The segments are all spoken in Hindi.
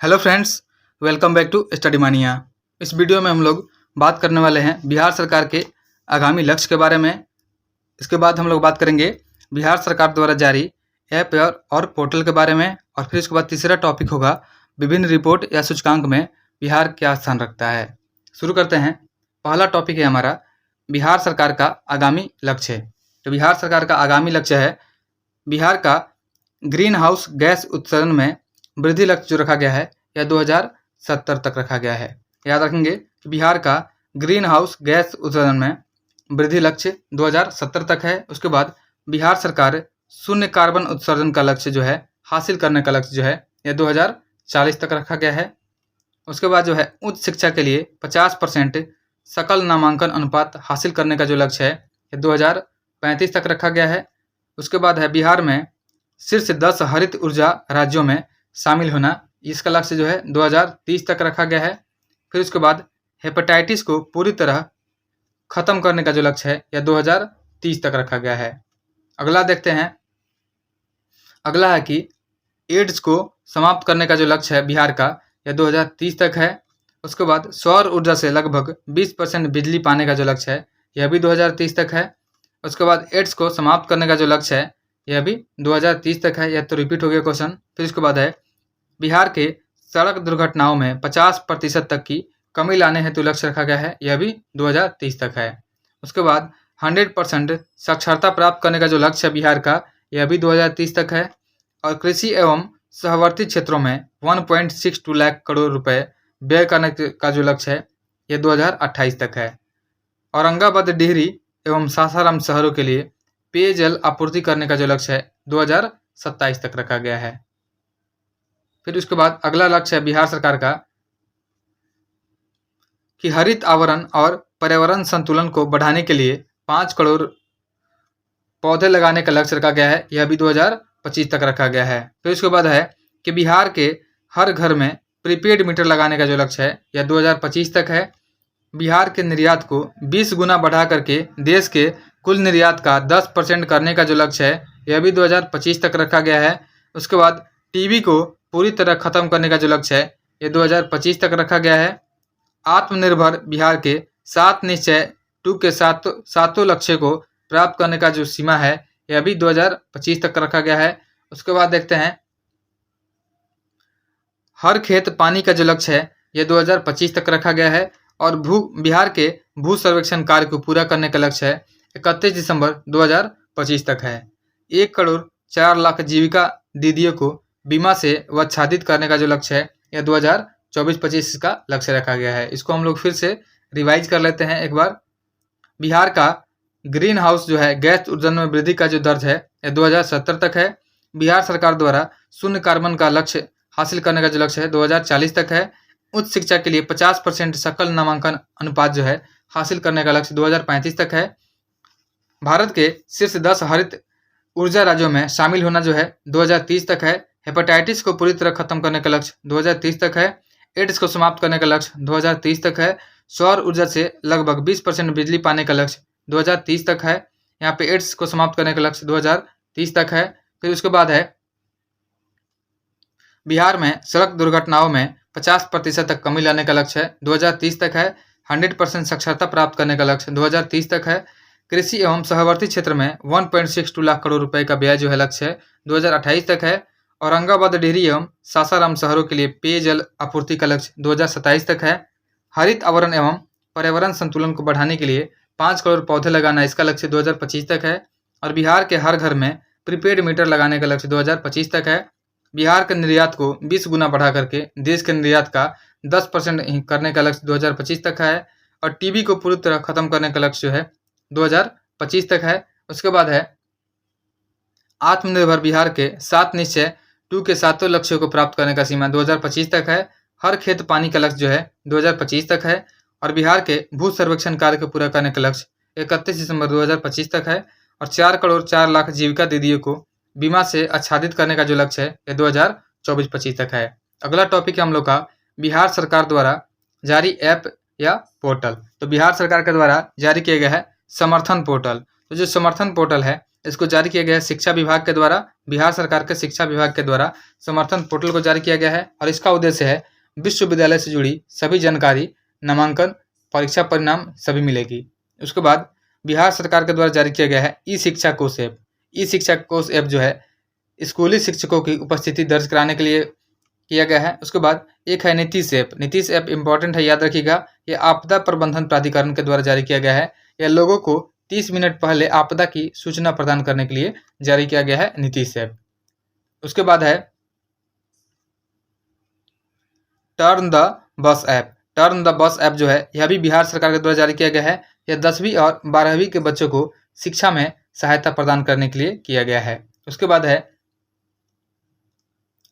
Hello friends, welcome back to study mania. इस वीडियो में हम लोग बात करने वाले हैं बिहार सरकार के आगामी लक्ष्य के बारे में। इसके बाद हम लोग बात करेंगे बिहार सरकार द्वारा जारी ऐप और पोर्टल के बारे में। और फिर उसके बाद तीसरा टॉपिक होगा विभिन्न रिपोर्ट या सूचकांक में बिहार क्या स्थान रखता है। शुरू करते हैं। पहला टॉपिक है हमारा बिहार सरकार का आगामी लक्ष्य। तो बिहार सरकार का आगामी लक्ष्य है बिहार का ग्रीन हाउस गैस उत्सर्जन में वृद्धि लक्ष्य जो रखा गया है यह 2070 तक रखा गया है। याद रखेंगे कि बिहार का ग्रीन हाउस गैस उत्सर्जन में वृद्धि लक्ष्य 2070 तक है। उसके बाद बिहार सरकार शून्य कार्बन उत्सर्जन का लक्ष्य जो है हासिल करने का लक्ष्य जो है यह 2040 तक रखा गया है। उसके बाद जो है उच्च शिक्षा के लिए 50% सकल नामांकन अनुपात हासिल करने का जो लक्ष्य है यह 2035 तक रखा गया है। उसके बाद है बिहार में शीर्ष 10 हरित ऊर्जा राज्यों में शामिल होना, इसका लक्ष्य जो है 2030 तक रखा गया है। फिर उसके बाद हेपेटाइटिस को पूरी तरह खत्म करने का जो लक्ष्य है यह 2030 तक रखा गया है। अगला देखते हैं। अगला है कि एड्स को समाप्त करने का जो लक्ष्य है बिहार का यह 2030 तक है। उसके बाद सौर ऊर्जा से लगभग 20% बिजली पाने का जो लक्ष्य है यह भी 2030 तक है। उसके बाद एड्स को समाप्त करने का जो लक्ष्य है यह भी 2030 तक है। यह तो रिपीट हो गया क्वेश्चन। फिर उसके बाद है बिहार के सड़क दुर्घटनाओं में 50% तक की कमी लाने हेतु लक्ष्य रखा गया है, यह भी 2030 तक है। उसके बाद 100% साक्षरता प्राप्त करने का जो लक्ष्य है बिहार का यह भी 2030 तक है। और कृषि एवं सहवर्ती क्षेत्रों में 1.62 लाख करोड़ रुपए व्यय करने का जो लक्ष्य है यह 2028 तक है। औरंगाबाद, डिहरी एवं सासाराम शहरों के लिए पेयजल आपूर्ति करने का जो लक्ष्य है 2027 तक रखा गया है। फिर उसके बाद अगला लक्ष्य है बिहार सरकार का कि हरित आवरण और पर्यावरण संतुलन को बढ़ाने के लिए 5 करोड़ पौधे लगाने का लक्ष्य रखा गया है, यह भी 2025 तक रखा गया है। फिर उसके बाद है कि बिहार के हर घर में प्रीपेड मीटर लगाने का जो लक्ष्य है यह 2025 तक है। बिहार के निर्यात को 20 गुना बढ़ा करके देश के कुल निर्यात का 10% करने का जो लक्ष्य है यह भी 2025 तक रखा गया है। उसके बाद टीबी को पूरी तरह खत्म करने का जो लक्ष्य है यह 2025 तक रखा गया है। आत्मनिर्भर बिहार के 7 निश्चय 2 के सातों लक्ष्य को प्राप्त करने का जो सीमा है यह भी 2025 तक रखा गया है। उसके बाद देखते हैं हर खेत पानी का जो लक्ष्य है यह 2025 तक रखा गया है। और बिहार के भू सर्वेक्षण कार्य को पूरा करने का लक्ष्य है 31 दिसंबर 2025 तक है। 1 करोड़ 4 लाख जीविका दीदियों को बीमा से आच्छादित करने का जो लक्ष्य है यह 2024-25 का लक्ष्य रखा गया है। इसको हम लोग फिर से रिवाइज कर लेते हैं एक बार। बिहार का ग्रीन हाउस जो है गैस उत्सर्जन में वृद्धि का जो दर है यह 2070 तक है। बिहार सरकार द्वारा शून्य कार्बन का लक्ष्य हासिल करने का जो लक्ष्य है 2040 तक है। उच्च शिक्षा के लिए 50% सकल नामांकन अनुपात जो है हासिल करने का लक्ष्य 2035 तक है। भारत के शीर्ष 10 हरित ऊर्जा राज्यों में शामिल होना जो है 2030 तक है। हेपेटाइटिस को पूरी तरह खत्म करने का लक्ष्य 2030 तक है। एड्स को समाप्त करने का लक्ष्य 2030 तक है। सौर ऊर्जा से लगभग 20% बिजली पाने का लक्ष्य 2030 तक है। यहाँ पे एड्स को समाप्त करने का लक्ष्य 2030 तक है। फिर उसके बाद है बिहार में सड़क दुर्घटनाओं में 50% तक कमी लाने का लक्ष्य है 2030 तक है। 100% साक्षरता प्राप्त करने का लक्ष्य 2030 तक है। कृषि एवं सहवर्ती क्षेत्र में 1.62 लाख करोड़ रुपए का व्यय जो है लक्ष्य है 2028 तक है। औरंगाबाद, डिहरी एवं सासाराम शहरों के लिए पेयजल आपूर्ति का लक्ष्य 2027 तक है। हरित आवरण एवं पर्यावरण संतुलन को बढ़ाने के लिए 5 करोड़ पौधे लगाना, इसका लक्ष्य 2025 तक है। और बिहार के हर घर में प्रीपेड मीटर लगाने का लक्ष्य 2025 तक है। बिहार के निर्यात को 20 गुना बढ़ा करके देश के निर्यात का 10% करने का लक्ष्य 2025 तक है। और टीबी को पूरी तरह खत्म करने का लक्ष्य जो है 2025 तक है। उसके बाद है आत्मनिर्भर बिहार के 7 निश्चय 2 के सातों लक्ष्यों को प्राप्त करने का सीमा 2025 तक है। हर खेत पानी का लक्ष्य जो है 2025 तक है। और बिहार के भू सर्वेक्षण कार्य को पूरा करने का लक्ष्य 31 दिसंबर 2025 तक है। और 4 करोड़ 4 लाख जीविका दीदियों को बीमा से आच्छादित करने का जो लक्ष्य है यह 2024-25 तक है। अगला टॉपिक है हम लोग का बिहार सरकार द्वारा जारी ऐप या पोर्टल। तो बिहार सरकार के द्वारा जारी किया गया है समर्थन पोर्टल। तो जो समर्थन पोर्टल है इसको जारी किया गया है शिक्षा विभाग के द्वारा, बिहार सरकार के शिक्षा विभाग के द्वारा समर्थन पोर्टल को जारी किया गया है और इसका उद्देश्य है विश्वविद्यालय से जुड़ी सभी जानकारी, नामांकन, परीक्षा परिणाम सभी मिलेगी। उसके बाद बिहार सरकार के द्वारा जारी किया गया है ई शिक्षा कोष ऐप। ई शिक्षा कोष ऐप जो है स्कूली शिक्षकों की उपस्थिति दर्ज कराने के लिए किया गया है। उसके बाद एक है Nitish app. Nitish app important है, याद रखिएगा। ये आपदा प्रबंधन प्राधिकरण के द्वारा जारी किया गया है। यह लोगों को 30 मिनट पहले आपदा की सूचना प्रदान करने के लिए जारी किया गया है नीतीश ऐप। उसके बाद है turn the bus app. Turn the bus app जो है यह भी बिहार सरकार के द्वारा जारी किया गया है। यह 10वीं और 12वीं के बच्चों को शिक्षा में सहायता प्रदान करने के लिए किया गया है। उसके बाद है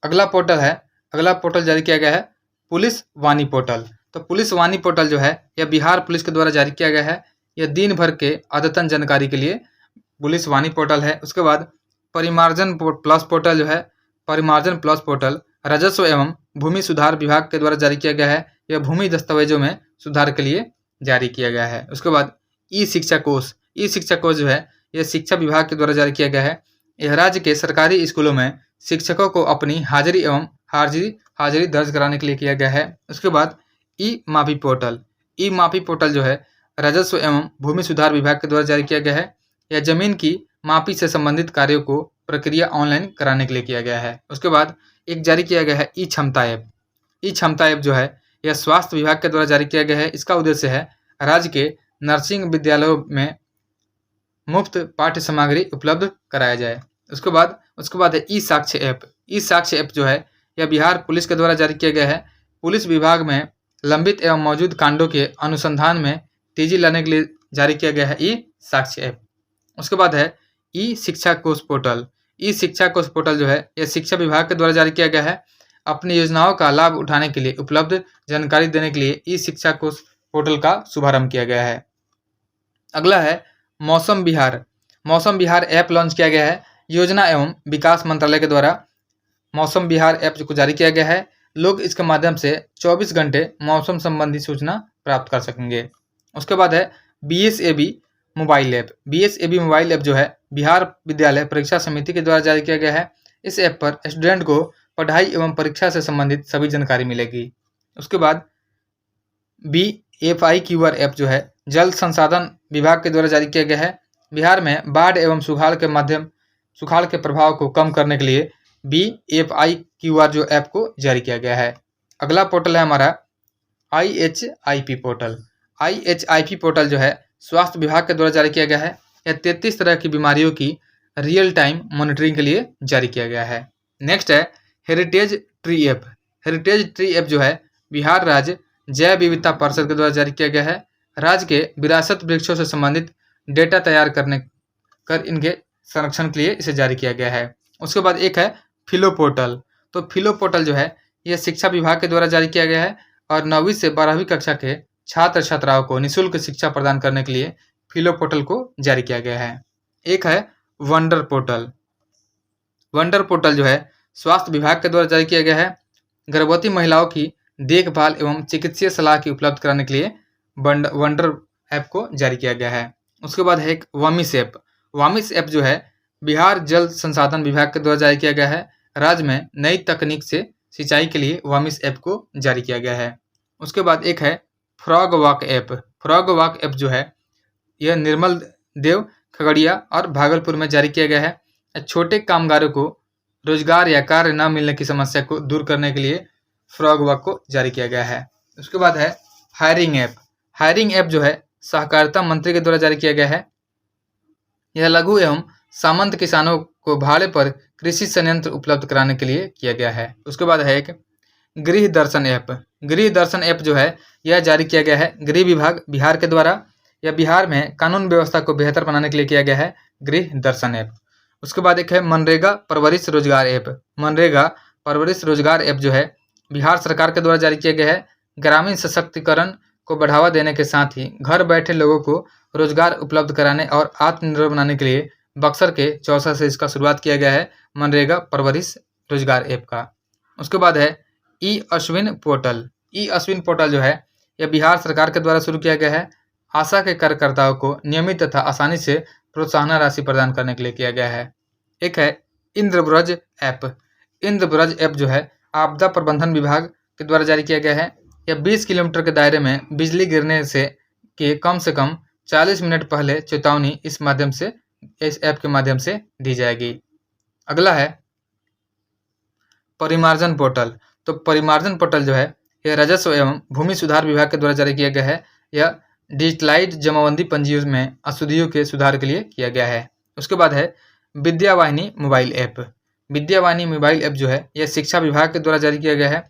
अगला पोर्टल जारी किया गया है पुलिस वाणी पोर्टल। तो पुलिस वाणी पोर्टल जो है यह बिहार पुलिस के द्वारा जारी किया गया है। यह दिन भर के अद्यतन जानकारी के लिए पुलिस वाणी पोर्टल है। उसके बाद परिमार्जन प्लस पोर्टल जो है, परिमार्जन प्लस पोर्टल राजस्व एवं भूमि सुधार विभाग के द्वारा जारी किया गया है। यह भूमि दस्तावेजों में सुधार के लिए जारी किया गया है। उसके बाद ई शिक्षा कोष। ई शिक्षा कोष जो है यह शिक्षा विभाग के द्वारा जारी किया गया है। यह राज्य के सरकारी स्कूलों में शिक्षकों को अपनी हाजिरी एवं हाजिरी दर्ज कराने के लिए किया गया है। उसके बाद ई माफी पोर्टल। ई माफी पोर्टल जो है राजस्व एवं भूमि सुधार विभाग के द्वारा जारी किया गया है। यह जमीन की माफी से संबंधित कार्यों को प्रक्रिया ऑनलाइन कराने के लिए किया गया है। उसके बाद एक जारी किया गया है ई क्षमता ऐप। ई क्षमता ऐप जो है यह स्वास्थ्य विभाग के द्वारा जारी किया गया है। इसका उद्देश्य है राज्य के नर्सिंग विद्यालयों में मुफ्त पाठ्य सामग्री उपलब्ध कराया जाए। उसके बाद है ई साक्ष्य ऐप। ई साक्ष्य ऐप जो है यह बिहार पुलिस के द्वारा जारी किया गया है। पुलिस विभाग में लंबित एवं मौजूद कांडों के अनुसंधान में तेजी लाने के लिए जारी किया गया है ई साक्ष्य ऐप। उसके बाद है ई शिक्षा कोष पोर्टल। ई शिक्षा कोष पोर्टल जो है यह शिक्षा विभाग के द्वारा जारी किया गया है। अपनी योजनाओं का लाभ उठाने के लिए उपलब्ध जानकारी देने के लिए ई शिक्षा कोष पोर्टल का शुभारंभ किया गया है। अगला है मौसम विहार। मौसम विहार ऐप लॉन्च किया गया है। योजना एवं विकास मंत्रालय के द्वारा मौसम विहार ऐप को जारी किया गया है। लोग इसके माध्यम से 24 घंटे मौसम संबंधी सूचना प्राप्त कर सकेंगे। उसके बाद है BSAB mobile app. BSAB mobile app जो है बिहार विद्यालय परीक्षा समिति के द्वारा जारी किया गया है। इस ऐप पर स्टूडेंट को पढ़ाई एवं परीक्षा से संबंधित सभी जानकारी मिलेगी। उसके बाद BFIQR ऐप जो है जल संसाधन विभाग के द्वारा जारी किया गया है। बिहार में बाढ़ एवं सुखाड़ के प्रभाव को कम करने के लिए BFIQR जो ऐप को जारी किया गया है। अगला पोर्टल है हमारा IHIP पोर्टल। IHIP पोर्टल जो है स्वास्थ्य विभाग के द्वारा जारी किया गया है। यह 33 तरह की बीमारियों की रियल टाइम मॉनिटरिंग के लिए जारी किया गया है। नेक्स्ट है heritage tree app. Heritage tree app जो है बिहार राज्य जैव विविधता परिषद के द्वारा जारी किया गया है। राज्य के विरासत वृक्षों से संबंधित डेटा तैयार कर इनके संरक्षण के लिए इसे जारी किया गया है। उसके बाद एक है फिलो पोर्टल। तो फिलो पोर्टल जो है यह शिक्षा विभाग के द्वारा जारी किया गया है और 9वीं से 12वीं कक्षा के छात्र छात्राओं को निःशुल्क शिक्षा प्रदान करने के लिए फिलो पोर्टल को जारी किया गया है। एक है वंडर पोर्टल। वंडर पोर्टल जो है स्वास्थ्य विभाग के द्वारा जारी किया गया है। गर्भवती महिलाओं की देखभाल एवं चिकित्सीय सलाह की उपलब्ध कराने के लिए वंडर ऐप को जारी किया गया है। उसके बाद है एक वामिस ऐप। वामिस ऐप जो है बिहार जल संसाधन विभाग के द्वारा जारी किया गया है। राज्य में नई तकनीक से सिंचाई के लिए वामिस ऐप को जारी किया गया है। उसके बाद एक है frog walk app. Frog walk app जो है यह निर्मल देव, खगड़िया और भागलपुर में जारी किया गया है। छोटे कामगारों को रोजगार या कार्य न मिलने की समस्या को दूर करने के लिए फ्रॉग वॉक को जारी किया गया है। उसके बाद है हायरिंग ऐप। हायरिंग ऐप जो है सहकारिता मंत्री के द्वारा जारी किया गया है। यह लघु एवं सामंत किसानों को भाड़े पर कृषि संयंत्र उपलब्ध कराने के लिए किया गया है। उसके बाद है एक गृह दर्शन ऐप। गृह दर्शन ऐप जो है यह जारी किया गया है गृह विभाग बिहार के द्वारा। यह बिहार में कानून व्यवस्था को बेहतर बनाने के लिए किया गया है गृह दर्शन ऐप। उसके बाद एक है मनरेगा परवरिश रोजगार ऐप। मनरेगा परवरिश रोजगार ऐप जो है बिहार सरकार के द्वारा जारी किया गया है। ग्रामीण सशक्तिकरण को बढ़ावा देने के साथ ही घर बैठे लोगों को रोजगार उपलब्ध कराने और आत्मनिर्भर बनाने के लिए बक्सर के चौसा से इसका शुरुआत किया गया है मनरेगा परवरिश रोजगार ऐप का। उसके बाद है ई अश्विन पोर्टल। ई अश्विन पोर्टल जो है यह बिहार सरकार के द्वारा शुरू किया गया है। आशा के कार्यकर्ताओं को नियमित तथा आसानी से प्रोत्साहन राशि प्रदान करने के लिए किया गया है। एक है इंद्रब्रज ऐप। इंद्रब्रज ऐप जो है आपदा प्रबंधन विभाग के द्वारा जारी किया गया है। यह 20 किलोमीटर के दायरे में बिजली गिरने से कम 40 मिनट पहले चेतावनी इस ऐप के माध्यम से दी जाएगी। अगला है परिमार्जन पोर्टल। तो परिमार्जन पोर्टल जो है यह राजस्व एवं भूमि सुधार विभाग के द्वारा जारी किया गया है। यह डिजिटलाइज्ड जमाबंदी पंजियों में अशुद्धियों के सुधार के लिए किया गया है। उसके बाद है Vidyavahini mobile app. Vidyavahini mobile app जो है यह शिक्षा विभाग के द्वारा जारी किया गया है।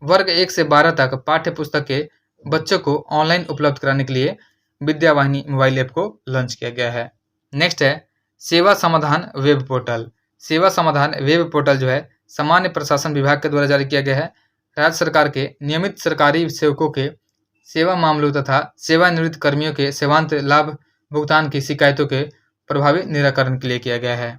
वर्ग 1 से 12 तक पाठ्य पुस्तक के बच्चों को ऑनलाइन उपलब्ध कराने के लिए विद्यावाहिनी मोबाइल ऐप को लॉन्च किया गया है। नेक्स्ट है सेवा समाधान वेब पोर्टल। सेवा समाधान वेब पोर्टल जो है सामान्य प्रशासन विभाग के द्वारा जारी किया गया है। राज्य सरकार के नियमित सरकारी सेवकों के सेवा मामलों तथा सेवानिवृत्त कर्मियों के सेवांत लाभ भुगतान की शिकायतों के प्रभावी निराकरण के लिए किया गया है।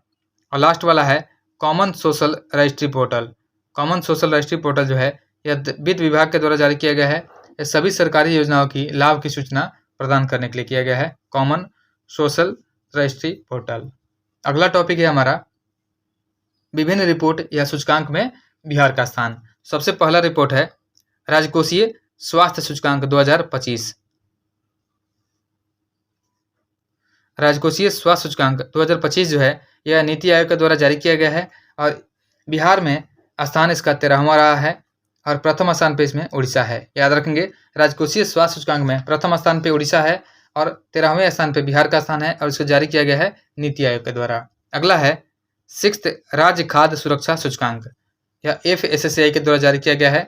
और लास्ट वाला है common social registry portal. Common social registry portal जो है यह वित्त विभाग के द्वारा जारी किया गया है। यह सभी सरकारी योजनाओं की लाभ की सूचना प्रदान करने के लिए किया गया है। Common social registry portal. अगला टॉपिक है हमारा विभिन्न रिपोर्ट या सूचकांक में बिहार का स्थान। सबसे पहला रिपोर्ट है राजकोषीय स्वास्थ्य सूचकांक 2025। राजकोषीय स्वास्थ्य सूचकांक 2025 जो है यह नीति आयोग के द्वारा जारी किया गया है और बिहार में स्थान इसका 13वां रहा है और प्रथम स्थान पे इसमें उड़ीसा है। याद रखेंगे राजकोषीय स्वास्थ्य सूचकांक में प्रथम स्थान पे उड़ीसा है और 13वें स्थान पे बिहार का स्थान है और इसको जारी किया गया है नीति आयोग के द्वारा। अगला है 6th राज्य खाद्य सुरक्षा सूचकांक। यह FSSAI के द्वारा जारी किया गया है।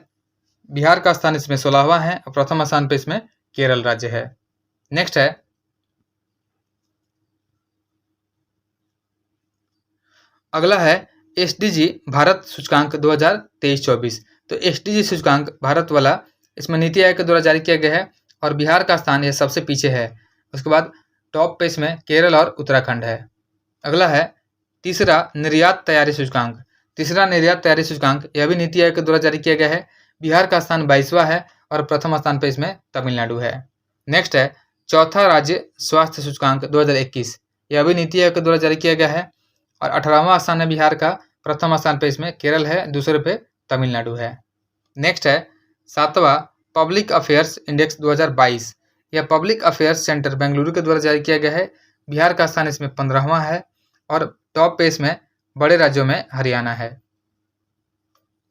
बिहार का स्थान इसमें 16वां है और प्रथम स्थान पे इसमें केरल राज्य है। नेक्स्ट है अगला है SDG भारत सूचकांक 2023-24। तो SDG सूचकांक भारत वाला इसमें नीति आयोग के द्वारा जारी किया गया है और बिहार का स्थान यह सबसे पीछे है। उसके बाद टॉप पे इसमें केरल और उत्तराखंड है। अगला है तीसरा निर्यात तैयारी सूचकांक। तीसरा निर्यात तैयारी सूचकांक यह भी नीति आयोग के द्वारा जारी किया गया है। बिहार का स्थान 22वां है और प्रथम स्थान पे इसमें तमिलनाडु है। नेक्स्ट है चौथा राज्य स्वास्थ्य सूचकांक 2021। यह भी नीति आयोग के द्वारा जारी किया गया है और 18वां स्थान है बिहार का। प्रथम स्थान पे इसमें केरल है, दूसरे पे तमिलनाडु है। नेक्स्ट है 7वां पब्लिक अफेयर्स इंडेक्स 2022। यह पब्लिक अफेयर्स सेंटर बेंगलुरु के द्वारा जारी किया गया है। बिहार का स्थान इसमें 15वां है और टॉप पे इसमें बड़े राज्यों में हरियाणा है।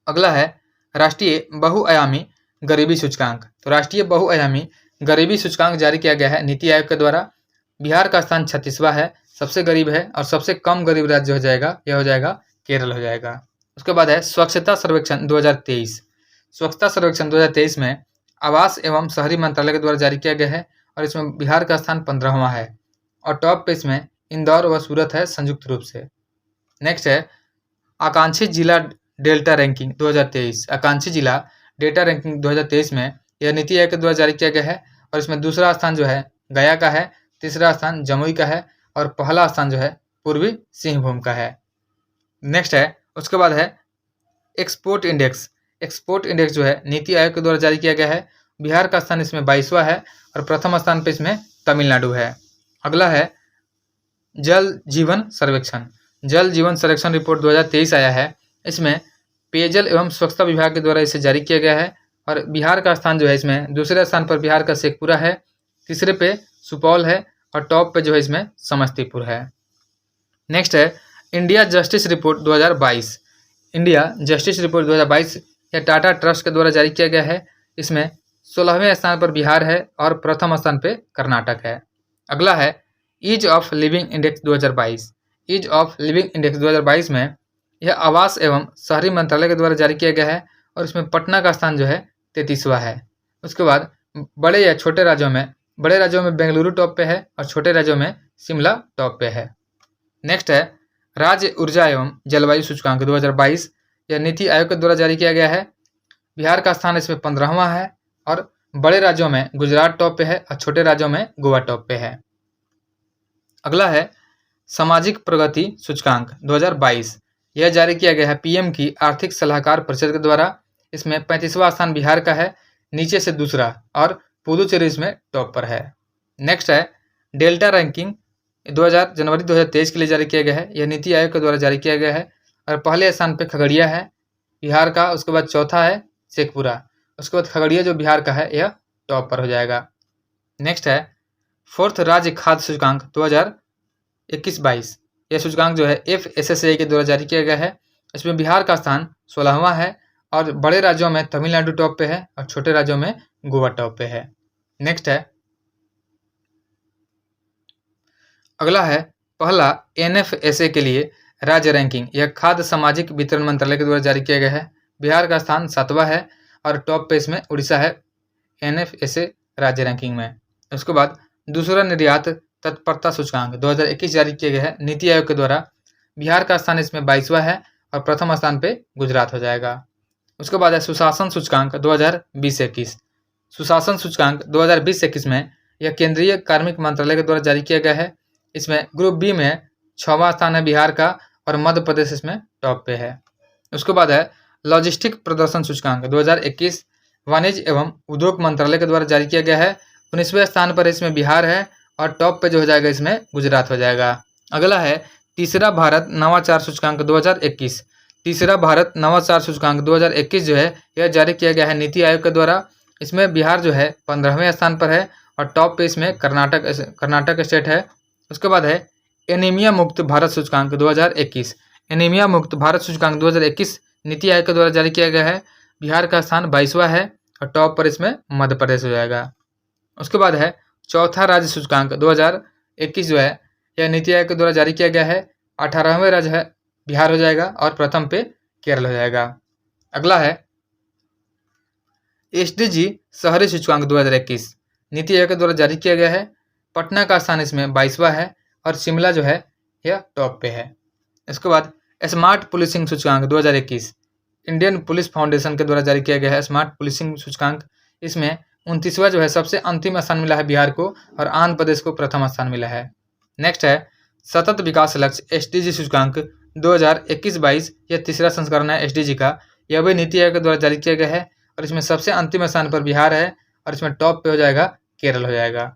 अगला है राष्ट्रीय बहुआयामी गरीबी सूचकांक। तो राष्ट्रीय बहुआयामी गरीबी सूचकांक जारी किया गया है नीति आयोग के द्वारा। बिहार का स्थान 36वां है, सबसे गरीब है और सबसे कम गरीब राज्य हो जाएगा यह हो जाएगा केरल हो जाएगा। उसके बाद है स्वच्छता सर्वेक्षण 2023। स्वच्छता सर्वेक्षण 2023 में आवास एवं शहरी मंत्रालय के द्वारा जारी किया गया है और इसमें बिहार का स्थान 15वां है और टॉप पे इसमें इंदौर व सूरत है संयुक्त रूप से। नेक्स्ट है आकांक्षी जिला डेल्टा रैंकिंग 2023। आकांक्षी जिला डेटा रैंकिंग 2023 में यह नीति आयोग के द्वारा जारी किया गया है और इसमें दूसरा स्थान जो है गया का है, तीसरा स्थान जमुई का है और पहला स्थान जो है पूर्वी सिंहभूम का है। नेक्स्ट है उसके बाद है एक्सपोर्ट इंडेक्स। एक्सपोर्ट इंडेक्स जो है नीति आयोग के द्वारा जारी किया गया है। बिहार का स्थान इसमें 22वां है और प्रथम स्थान पे इसमें तमिलनाडु है। अगला है जल जीवन सर्वेक्षण। जल जीवन सर्वेक्षण रिपोर्ट 2023 आया है। इसमें पेयजल एवं स्वच्छता विभाग के द्वारा इसे जारी किया गया है और बिहार का स्थान जो है इसमें दूसरे स्थान पर बिहार का शेखपुरा है, तीसरे पे सुपौल है और टॉप पे जो है इसमें समस्तीपुर है। नेक्स्ट है India justice report 2022। India justice report 2022 यह टाटा ट्रस्ट के द्वारा जारी किया गया है। इसमें 16वें स्थान पर बिहार है और प्रथम स्थान पे कर्नाटक है। अगला है ease of living index 2022। Ease of living index 2022 में यह आवास एवं शहरी मंत्रालय के द्वारा जारी किया गया है और इसमें पटना का स्थान जो है 33वां है। उसके बाद बड़े या छोटे राज्यों में बेंगलुरु टॉप पे है और छोटे राज्यों में शिमला टॉप पे है। नेक्स्ट है राज्य ऊर्जा एवं जलवायु सूचकांक 2022। यह नीति आयोग के द्वारा जारी किया गया है। बिहार का स्थान इसमें 15वां है और बड़े राज्यों में गुजरात टॉप पे है और छोटे राज्यों में गोवा टॉप पे है। अगला है सामाजिक प्रगति सूचकांक 2022। यह जारी किया गया है पीएम की आर्थिक सलाहकार परिषद के द्वारा। इसमें 35वां स्थान बिहार का है, नीचे से दूसरा और पुदुचेरी इसमें टॉप पर है। नेक्स्ट है डेल्टा रैंकिंग जनवरी 2023 के लिए जारी किया गया है। यह नीति आयोग के द्वारा जारी किया गया है और पहले स्थान पे खगड़िया है बिहार का, उसके बाद चौथा है शेखपुरा, उसके बाद खगड़िया जो बिहार का है यह टॉप पर हो जाएगा। नेक्स्ट है 4th राज्य खाद्य सूचकांक 2021-22। यह सूचकांक जो है FSSAI के द्वारा जारी किया गया है। इसमें बिहार का स्थान 16वां है और बड़े राज्यों में तमिलनाडु टॉप पे है और छोटे राज्यों में गोवा टॉप पे है। नेक्स्ट है अगला है पहला NFSA के लिए राज्य रैंकिंग। यह खाद्य सामाजिक वितरण मंत्रालय के द्वारा जारी किया गया है। बिहार का स्थान 7वां है और टॉप पे इसमें उड़ीसा है NFSA राज्य रैंकिंग में। उसके बाद दूसरा निर्यात तत्परता सूचकांक 2021 जारी किया गया है नीति आयोग के द्वारा। बिहार का स्थान इसमें 22वां है और प्रथम स्थान पे गुजरात हो जाएगा। उसके बाद है सुशासन सूचकांक 2020-21। सुशासन सूचकांक 2020-21 में यह केंद्रीय कार्मिक मंत्रालय के द्वारा जारी किया गया है। इसमें ग्रुप बी में 6वां स्थान है बिहार का और मध्य प्रदेश इसमें टॉप पे है। उसके बाद है लॉजिस्टिक प्रदर्शन सूचकांक 2021 वाणिज्य एवं उद्योग मंत्रालय के द्वारा जारी किया गया है। 19वें स्थान पर इसमें बिहार है और टॉप पे जो हो जाएगा इसमें गुजरात हो जाएगा। अगला है तीसरा भारत नवाचार सूचकांक 2021। तीसरा भारत नवाचार सूचकांक 2021 जो है यह जारी किया गया है नीति आयोग के द्वारा। इसमें बिहार जो है 15वें स्थान पर है और टॉप पे इसमें कर्नाटक स्टेट है। उसके बाद है एनीमिया मुक्त भारत सूचकांक 2021। एनीमिया मुक्त भारत सूचकांक 2021 नीति आयोग के द्वारा जारी किया गया है। बिहार का स्थान 22वां है और टॉप पर इसमें मध्य प्रदेश हो जाएगा। उसके बाद है चौथा राज्य सूचकांक 2021 जो है यह नीति आयोग के द्वारा जारी किया गया है। 18वें राज्य है बिहार हो जाएगा और प्रथम पे केरल हो जाएगा। अगला है SDG शहरी सूचकांक 2021 नीति आयोग के द्वारा जारी किया गया है। पटना का स्थान इसमें 22वां है और शिमला जो है यह टॉप पे है। इसके बाद स्मार्ट पुलिसिंग सूचकांक 2021 इंडियन पुलिस फाउंडेशन के द्वारा जारी किया गया है स्मार्ट पुलिसिंग सूचकांक। इसमें 29वां जो है सबसे अंतिम स्थान मिला है बिहार को और आंध्र प्रदेश को प्रथम स्थान मिला है। नेक्स्ट है सतत विकास लक्ष्य SDG सूचकांक 2021-22। यह तीसरा संस्करण है SDG का। यह भी नीति आयोग के द्वारा जारी किया गया है और इसमें सबसे अंतिम स्थान पर बिहार है और इसमें टॉप पे हो जाएगा केरल हो जाएगा।